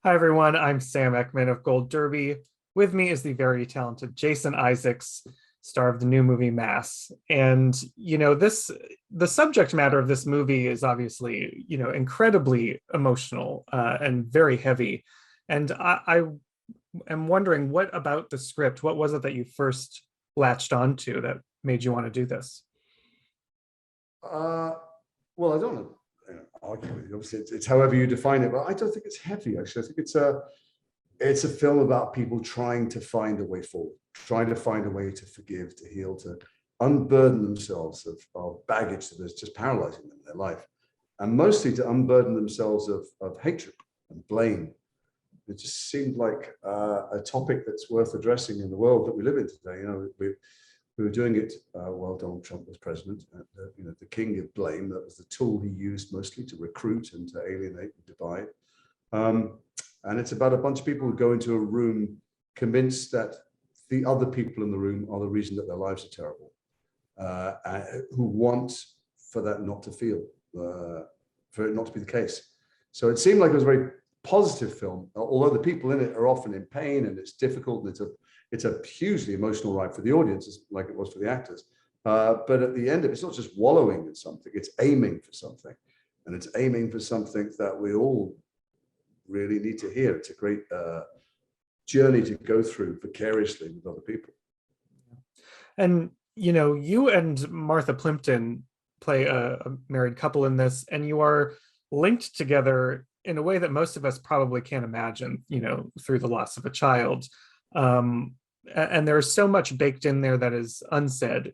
Hi, everyone. I'm Sam Eckmann of Gold Derby. With me is the very talented Jason Isaacs, star of the new movie Mass. And, the subject matter of this movie is obviously, incredibly emotional and very heavy. And I am wondering, what about the script? What was it that you first latched onto that made you want to do this? Uh, well, I don't want to argue with you. Obviously, it's however you define it, but I don't think it's heavy. Actually, I think it's a film about people trying to find a way forward, trying to find a way to forgive, to heal, to unburden themselves of baggage that is just paralyzing them in their life, and mostly to unburden themselves of hatred and blame. It just seemed like a topic that's worth addressing in the world that we live in today. We were doing it while Donald Trump was president. The king of blame, that was the tool he used mostly to recruit and to alienate and divide. And it's about a bunch of people who go into a room convinced that the other people in the room are the reason that their lives are terrible, who want for that not to feel, for it not to be the case. So it seemed like it was a very positive film, although the people in it are often in pain and it's difficult, and it's a hugely emotional ride for the audience, like it was for the actors. But at the end of it, it's not just wallowing in something, it's aiming for something. And it's aiming for something that we all really need to hear. It's a great journey to go through vicariously with other people. And, you and Martha Plimpton play a married couple in this, and you are linked together in a way that most of us probably can't imagine, through the loss of a child. And there's so much baked in there that is unsaid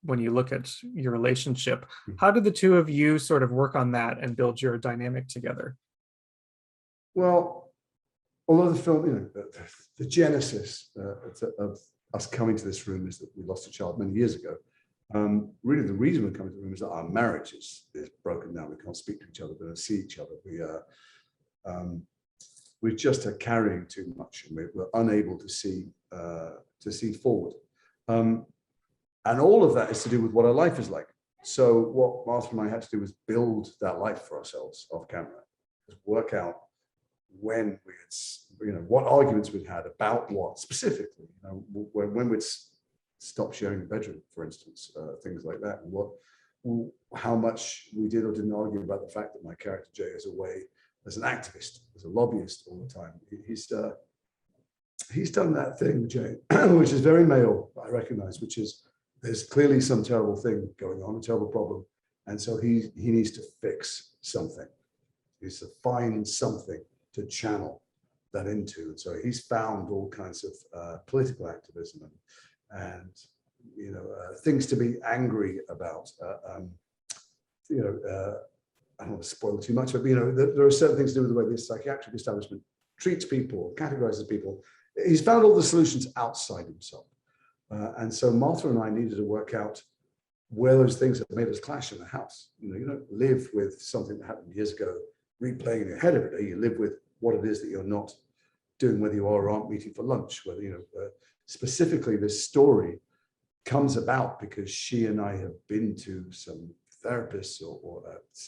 when you look at your relationship. How did the two of you sort of work on that and build your dynamic together? Well, although the film, the genesis of us coming to this room is that we lost a child many years ago. Really, the reason we're coming to the room is that our marriage is broken down. We can't speak to each other, we don't see each other. We just are carrying too much, and we're unable to see forward. And all of that is to do with what our life is like. So what Martha and I had to do was build that life for ourselves off camera, work out when we had, what arguments we'd had about what specifically, when we'd stop sharing the bedroom, for instance, things like that, and how much we did or didn't argue about the fact that my character Jay is away as an activist, as a lobbyist all the time. He's done that thing, Jay, which is very male, I recognize, which is there's clearly some terrible thing going on, a terrible problem, and so he needs to fix something. He needs to find something to channel that into, and so he's found all kinds of political activism and things to be angry about. I don't want to spoil too much, but there are certain things to do with the way the psychiatric establishment treats people, categorizes people. He's found all the solutions outside himself, and so Martha and I needed to work out where those things have made us clash in the house. You don't live with something that happened years ago, replaying in your head every day. You live with what it is that you're not doing, whether you are or aren't meeting for lunch. Whether specifically, this story comes about because she and I have been to some therapists or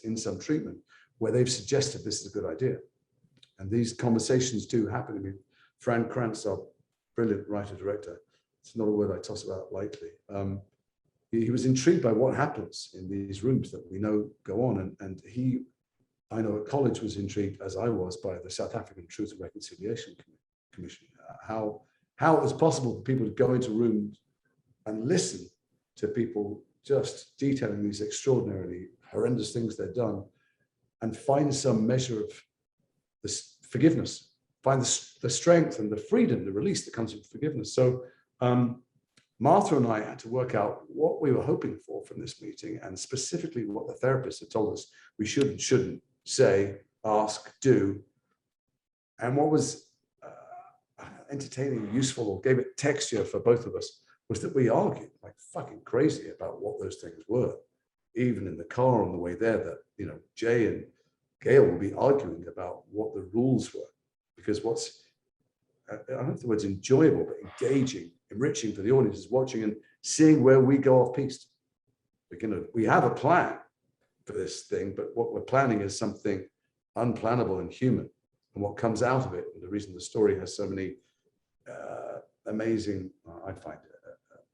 in some treatment where they've suggested this is a good idea. And these conversations do happen. I mean, Fran Kranz, our brilliant writer-director, it's not a word I toss about lightly. He was intrigued by what happens in these rooms that we know go on. And I know at college was intrigued, as I was, by the South African Truth and Reconciliation Commission. How it was possible for people to go into rooms and listen to people just detailing these extraordinarily horrendous things they've done and find some measure of this forgiveness, find the strength and the freedom, the release that comes from forgiveness. So Martha and I had to work out what we were hoping for from this meeting, and specifically what the therapists had told us we should and shouldn't say, ask, do, and what was entertaining, useful, or gave it texture for both of us was that we argued like fucking crazy about what those things were. Even in the car on the way there, that Jay and Gail will be arguing about what the rules were, because what's I don't know if the word's enjoyable, but engaging, enriching for the audience is watching and seeing where we go off piste. We have a plan for this thing, but what we're planning is something unplannable and human. and what comes out of it, and the reason the story has so many amazing, I find,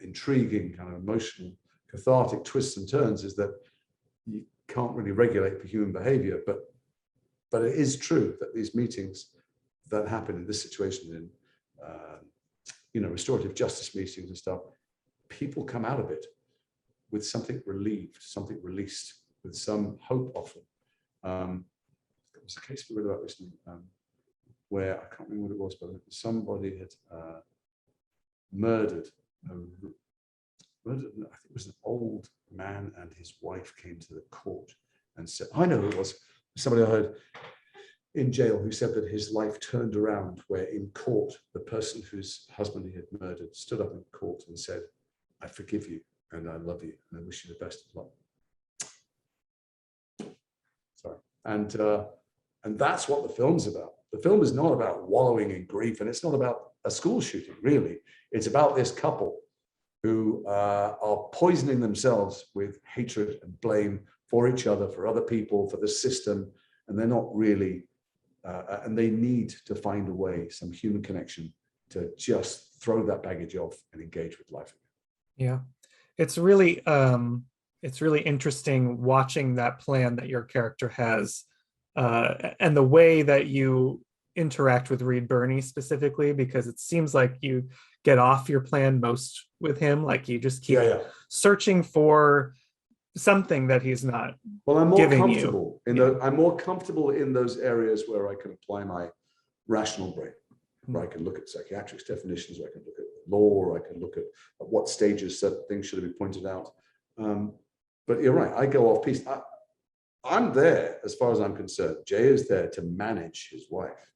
intriguing, kind of emotional, cathartic twists and turns, is that you can't really regulate for human behavior, but it is true that these meetings that happen in this situation, in restorative justice meetings and stuff, people come out of it with something relieved, something released, with some hope often. There was a case we read about recently where, I can't remember what it was, but somebody had murdered, I think it was an old man, and his wife came to the court and said, I know who it was, somebody I heard in jail who said that his life turned around, where in court, the person whose husband he had murdered stood up in court and said, I forgive you, and I love you, and I wish you the best of luck. Sorry. And that's what the film's about. The film is not about wallowing in grief, and it's not about a school shooting, really. It's about this couple who are poisoning themselves with hatred and blame for each other, for other people, for the system, and they're not really, and they need to find a way, some human connection, to just throw that baggage off and engage with life. Yeah, it's really interesting watching that plan that your character has, and the way that you interact with Reed Birney specifically, because it seems like you get off your plan most with him, like you just keep searching for something that he's not. Well, I'm more giving comfortable you. in I'm more comfortable in those areas where I can apply my rational brain, where I can look at psychiatric definitions, where I can look at law, or I can look at what stages certain things should be pointed out. But you're right, I go off piece. I'm there, as far as I'm concerned. Jay is there to manage his wife.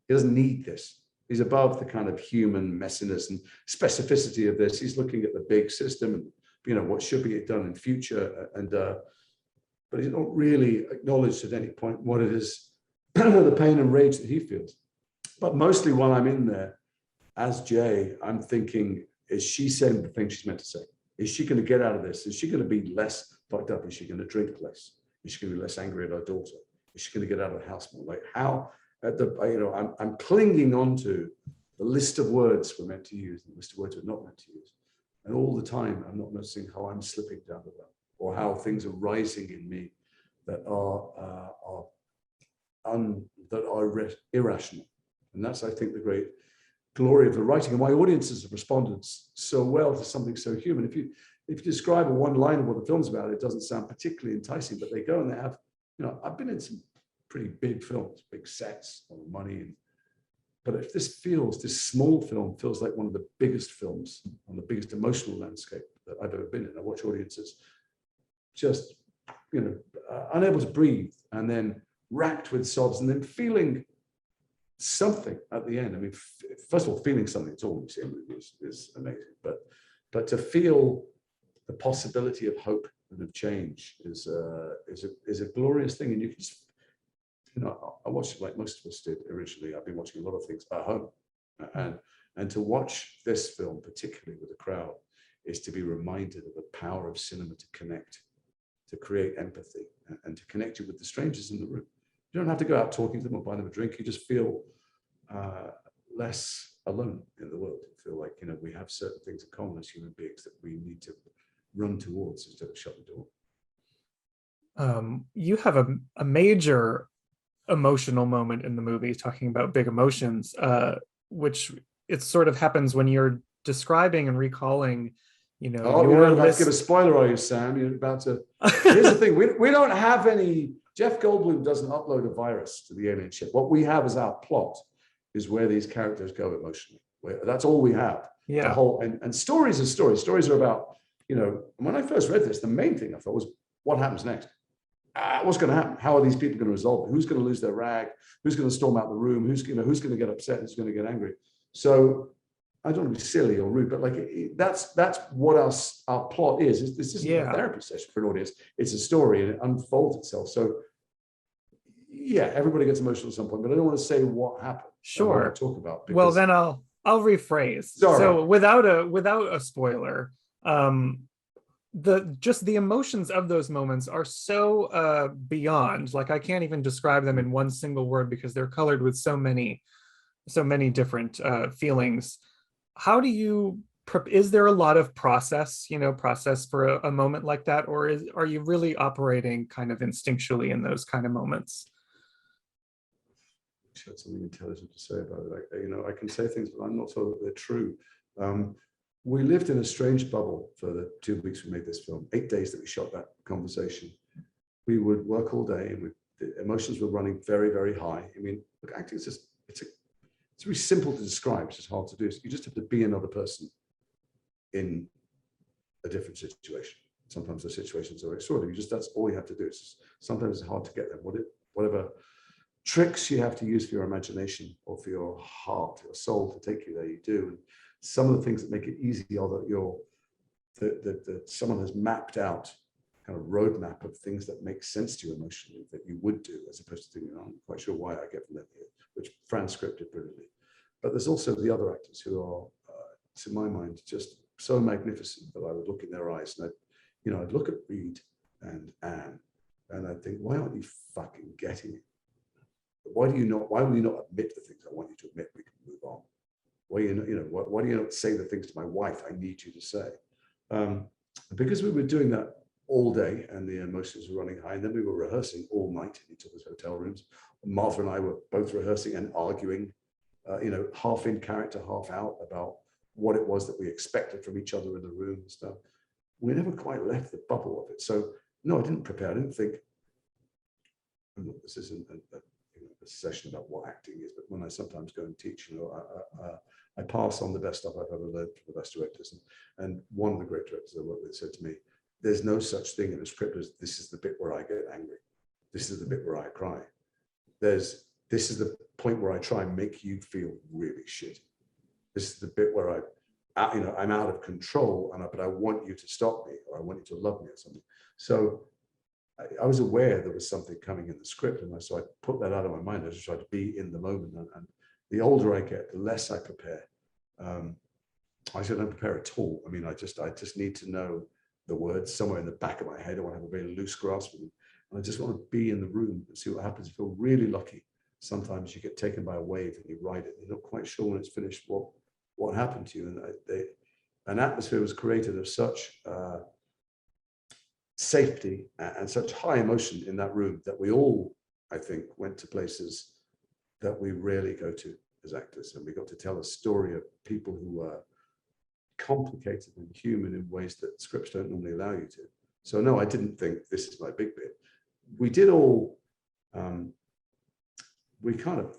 He doesn't need this. He's above the kind of human messiness and specificity of this. He's looking at the big system and, what should be done in future. And but he's not really acknowledged at any point what it is, the pain and rage that he feels. But mostly while I'm in there, as Jay, I'm thinking, is she saying the thing she's meant to say? Is she going to get out of this? Is she going to be less fucked up? Is she going to drink less? Is she going to be less angry at her daughter? Is she going to get out of the house more? Like, how at the, I'm clinging on to the list of words we're meant to use, and the list of words we're not meant to use. And all the time, I'm not noticing how I'm slipping down the well, or how things are rising in me that are irrational. And that's, I think, the great glory of the writing, and why audiences have responded so well to something so human. If you describe a one line of what the film's about, it doesn't sound particularly enticing, but they go and they have, I've been in some pretty big films, big sets, a lot of money, but if this small film feels like one of the biggest films on the biggest emotional landscape that I've ever been in. I watch audiences just, unable to breathe, and then racked with sobs, and then feeling something at the end. I mean, first of all, feeling something at all is amazing, but to feel the possibility of hope and of change is a glorious thing. And you can just, I watched it like most of us did originally. I've been watching a lot of things at home, and to watch this film, particularly with a crowd, is to be reminded of the power of cinema to connect, to create empathy, and to connect you with the strangers in the room. You don't have to go out talking to them or buy them a drink. You just feel less alone in the world. You feel like, we have certain things in common as human beings that we need to run towards instead of shut the door. You have a major emotional moment in the movie, talking about big emotions, which it sort of happens when you're describing and recalling, you're not about to give a spoiler, are you, Sam? You're about to. Here's the thing: we don't have any. Jeff Goldblum doesn't upload a virus to the alien ship. What we have is our plot, is where these characters go emotionally. That's all we have. Yeah. And stories are stories. Stories are about, when I first read this, the main thing I thought was, what happens next? What's going to happen? How are these people going to resolve it? Who's going to lose their rag? Who's going to storm out the room? Who's going to get upset? Who's going to get angry? So I don't want to be silly or rude, but that's what our plot is. This isn't a therapy session for an audience. It's a story, and it unfolds itself. So yeah, everybody gets emotional at some point, but I don't want to say what happened. Sure. Talk about. Well, then I'll rephrase. Sorry. So without a spoiler, just the emotions of those moments are so beyond, like I can't even describe them in one single word because they're colored with so many different feelings. How do you is there a lot of process for a moment like that, or are you really operating kind of instinctually in those kind of moments? She had something intelligent to say about it. I can say things, but I'm not sure that they're true. We lived in a strange bubble for the 2 weeks we made this film, 8 days that we shot that conversation. We would work all day, and the emotions were running very, very high. I mean, look, acting is just, it's very simple to describe. It's just hard to do. You just have to be another person in a different situation. Sometimes the situations are extraordinary. That's all you have to do. Sometimes it's hard to get them. Whatever tricks you have to use for your imagination or for your heart, your soul to take you there, you do. And some of the things that make it easy are that someone has mapped out kind of roadmap of things that make sense to you emotionally that you would do, as opposed to thinking, I'm quite sure why I get from that here, which Fran scripted brilliantly. But there's also the other actors who are, to my mind, just so magnificent that I would look in their eyes and I'd look at Reed and Anne and I'd think, why aren't you fucking getting it? Why will you not admit the things I want you to admit? We can move on. Why do you not say the things to my wife I need you to say? Because we were doing that all day and the emotions were running high, and then we were rehearsing all night in each other's hotel rooms. Martha and I were both rehearsing and arguing, half in character, half out, about what it was that we expected from each other in the room and stuff. We never quite left the bubble of it. So no, I didn't prepare. I didn't think, look, this isn't a session about what acting is, but when I sometimes go and teach, I pass on the best stuff I've ever learned from the best directors. And one of the great directors I worked with said to me, there's no such thing in a script as this is the bit where I get angry. This is the bit where I cry. This is the point where I try and make you feel really shitty. This is the bit where I'm out of control, but I want you to stop me, or I want you to love me or something. So I was aware there was something coming in the script, and so I put that out of my mind. I just tried to be in the moment. And the older I get, the less I prepare. I don't prepare at all. I mean, I just need to know the words somewhere in the back of my head. I want to have a very loose grasp of them. And I just want to be in the room and see what happens. I feel really lucky. Sometimes you get taken by a wave and you ride it. You're not quite sure when it's finished what happened to you. And an atmosphere was created of such safety and such high emotion in that room that we all, I think, went to places that we rarely go to as actors. And we got to tell a story of people who were complicated and human in ways that scripts don't normally allow you to. So no, I didn't think this is my big bit. We did all, we kind of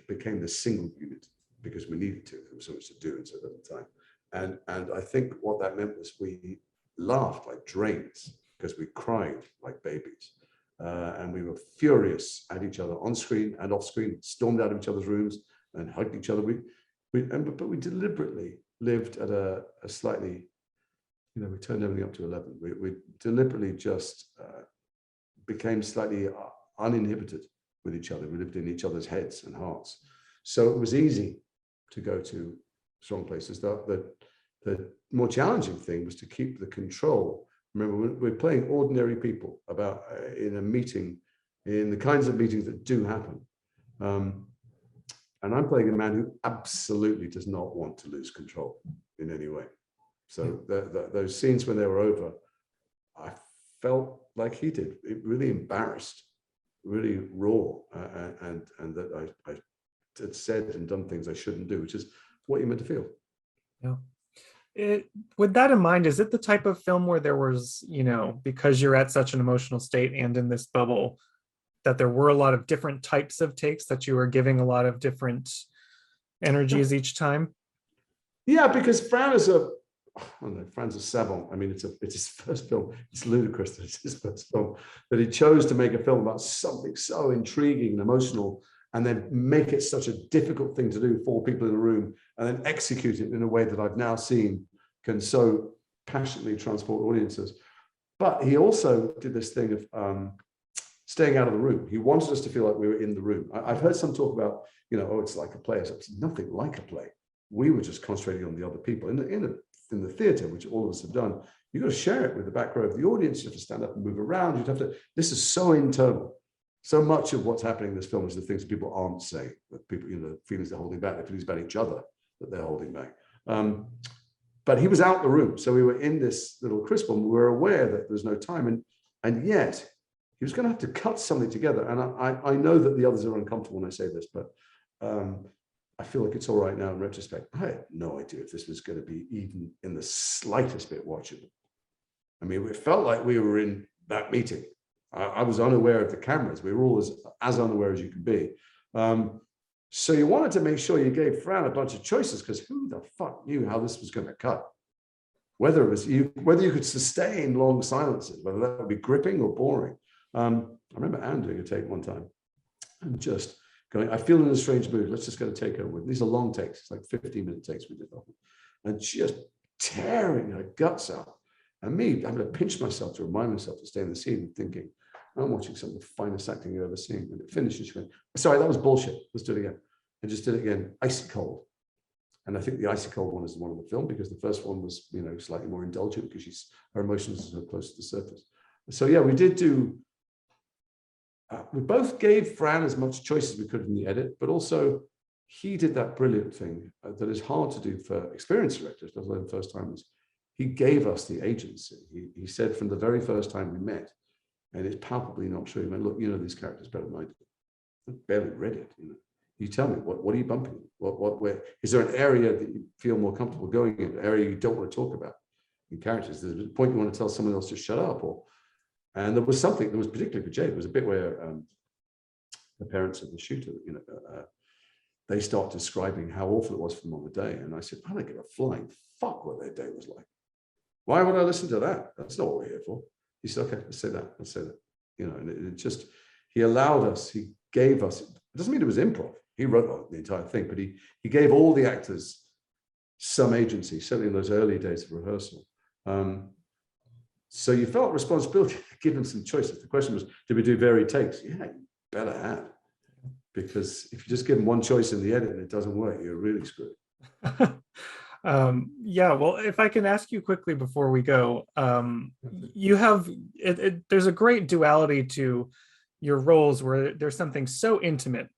became the single unit because we needed to. There was so much to do in so little time. And I think what that meant was we laughed like drains because we cried like babies. And we were furious at each other on screen and off screen, stormed out of each other's rooms and hugged each other. But we deliberately lived at a slightly, we turned everything up to 11. We deliberately just became slightly uninhibited with each other. We lived in each other's heads and hearts. So it was easy to go to strong places. The more challenging thing was to keep the control. Remember, we're playing ordinary people about in a meeting, in the kinds of meetings that do happen. And I'm playing a man who absolutely does not want to lose control in any way. So those scenes when they were over, I felt like he did. It really embarrassed, really raw, and that I had said and done things I shouldn't do, which is what you're meant to feel. Yeah. With that in mind, is it the type of film where there was, because you're at such an emotional state and in this bubble, that there were a lot of different types of takes, that you were giving a lot of different energies each time? Yeah, because Fran's a savant. I mean, it's his first film. It's ludicrous that it's his first film, that he chose to make a film about something so intriguing and emotional, and then make it such a difficult thing to do for people in the room, and then execute it in a way that I've now seen can so passionately transport audiences. But he also did this thing of staying out of the room. He wanted us to feel like we were in the room. I've heard some talk about, it's like a play. It's nothing like a play. We were just concentrating on the other people. In the theater, which all of us have done, You've got to share it with the back row of the audience. You have to stand up and move around. You'd have to, this is so internal. So much of what's happening in this film is the things people aren't saying, that people, the feelings they're holding back, the feelings about each other that they're holding back. But he was out the room. So we were in this little crisp one. We were aware that there's no time. And yet he was going to have to cut something together. And I know that the others are uncomfortable when I say this, but I feel like it's all right now in retrospect. I had no idea if this was going to be even in the slightest bit watchable. I mean, it felt like we were in that meeting. I was unaware of the cameras. We were all as unaware as you could be. So you wanted to make sure you gave Fran a bunch of choices, because who the fuck knew how this was going to cut? Whether it was whether you could sustain long silences, whether that would be gripping or boring. I remember Anne doing a take one time and just going, I feel in a strange mood. Let's just get a take over with. These are long takes. It's like 15-minute takes we did. And just tearing her guts out. And me, I'm going to pinch myself to remind myself to stay in the scene, thinking, I'm watching some of the finest acting you've ever seen. And it finishes, she went, sorry, that was bullshit. Let's do it again. And just did it again, icy cold. And I think the icy cold one is the one in the film, because the first one was, slightly more indulgent because her emotions are so close to the surface. So yeah, we did do, we both gave Fran as much choice as we could in the edit, but also he did that brilliant thing that is hard to do for experienced directors, let alone first timers. He gave us the agency. He said from the very first time we met, and it's palpably not true, he went, look, these characters better than I do. I barely read it. You tell me, what are you bumping? Where is there an area that you feel more comfortable going in, an area you don't want to talk about in characters? There's a point you want to tell someone else to shut up, and there was something that was particularly for Jade. There was a bit where the parents of the shooter, they start describing how awful it was for them on the day, and I said, I don't give a flying fuck what their day was like. Why would I listen to that? That's not what we're here for. He said, okay, let's say that. Let's say that. And it just, he allowed us, he gave us, it doesn't mean it was improv. He wrote the entire thing, but he gave all the actors some agency, certainly in those early days of rehearsal. So you felt responsibility to give them some choices. The question was, did we do varied takes? Yeah, you better have. Because if you just give them one choice in the edit and it doesn't work, you're really screwed. Yeah, well, if I can ask you quickly before we go, you have, there's a great duality to your roles where there's something so intimate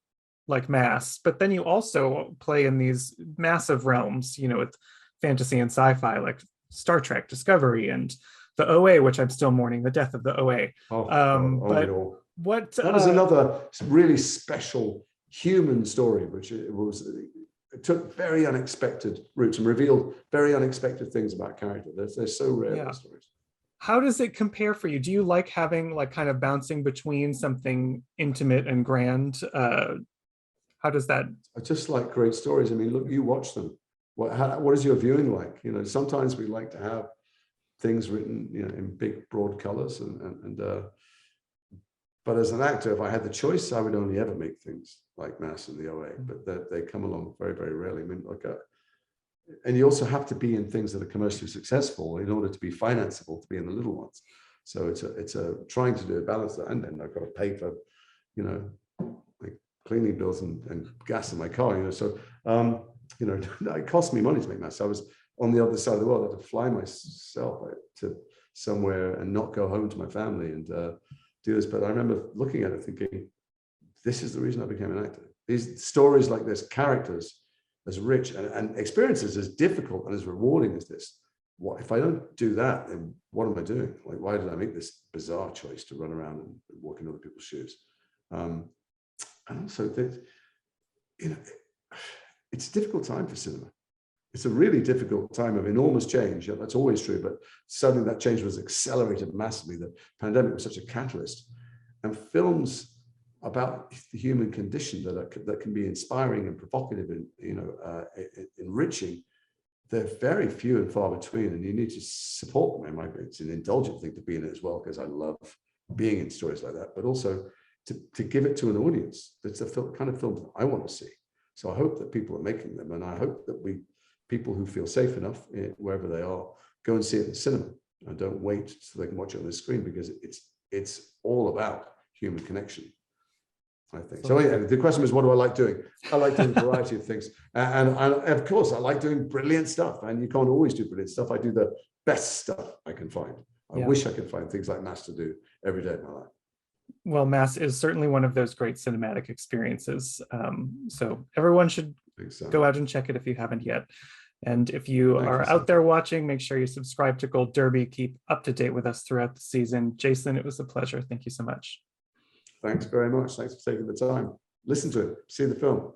like Mass, but then you also play in these massive realms, with fantasy and sci-fi like Star Trek Discovery and the OA, which I'm still mourning the death of the OA. But what that was another really special human story, which it took very unexpected routes and revealed very unexpected things about character. They're so rare, those stories. How does it compare for you? Do you like having kind of bouncing between something intimate and grand? How does that? I just like great stories. I mean, look, you watch them. What is your viewing like? Sometimes we like to have things written, in big, broad colors, but as an actor, if I had the choice, I would only ever make things like Mass and the OA, but they come along very, very rarely. I mean, and you also have to be in things that are commercially successful in order to be financeable, to be in the little ones. So it's a trying to do a balance, and then I've got to pay for, like cleaning bills and gas in my car. So it cost me money to make Mass. I was on the other side of the world. I had to fly myself to somewhere and not go home to my family and do this. But I remember looking at it thinking, this is the reason I became an actor. These stories like this, characters as rich and experiences as difficult and as rewarding as this. What if I don't do that, then what am I doing? Like, why did I make this bizarre choice to run around and walk in other people's shoes? And also that, it's a difficult time for cinema. It's a really difficult time of enormous change. That's always true, but suddenly that change was accelerated massively. The pandemic was such a catalyst, and films about the human condition that can be inspiring and provocative and enriching, they're very few and far between, and you need to support them. It's an indulgent thing to be in it as well, because I love being in stories like that, but also to give it to an audience. That's the kind of films that I want to see. So I hope that people are making them, and I hope that people who feel safe enough, wherever they are, go and see it in the cinema and don't wait so they can watch it on the screen, because it's all about human connection. I think so. Yeah, the question was, what do I like doing? I like doing a variety of things, and of course, I like doing brilliant stuff. And you can't always do brilliant stuff. I do the best stuff I can find. I wish I could find things like Mass to do every day of my life. Well, Mass is certainly one of those great cinematic experiences. So everyone should go out and check it if you haven't yet. And if you are out there watching, make sure you subscribe to Gold Derby. Keep up to date with us throughout the season. Jason, it was a pleasure. Thank you so much. Thanks very much. Thanks for taking the time. Listen to it. See the film.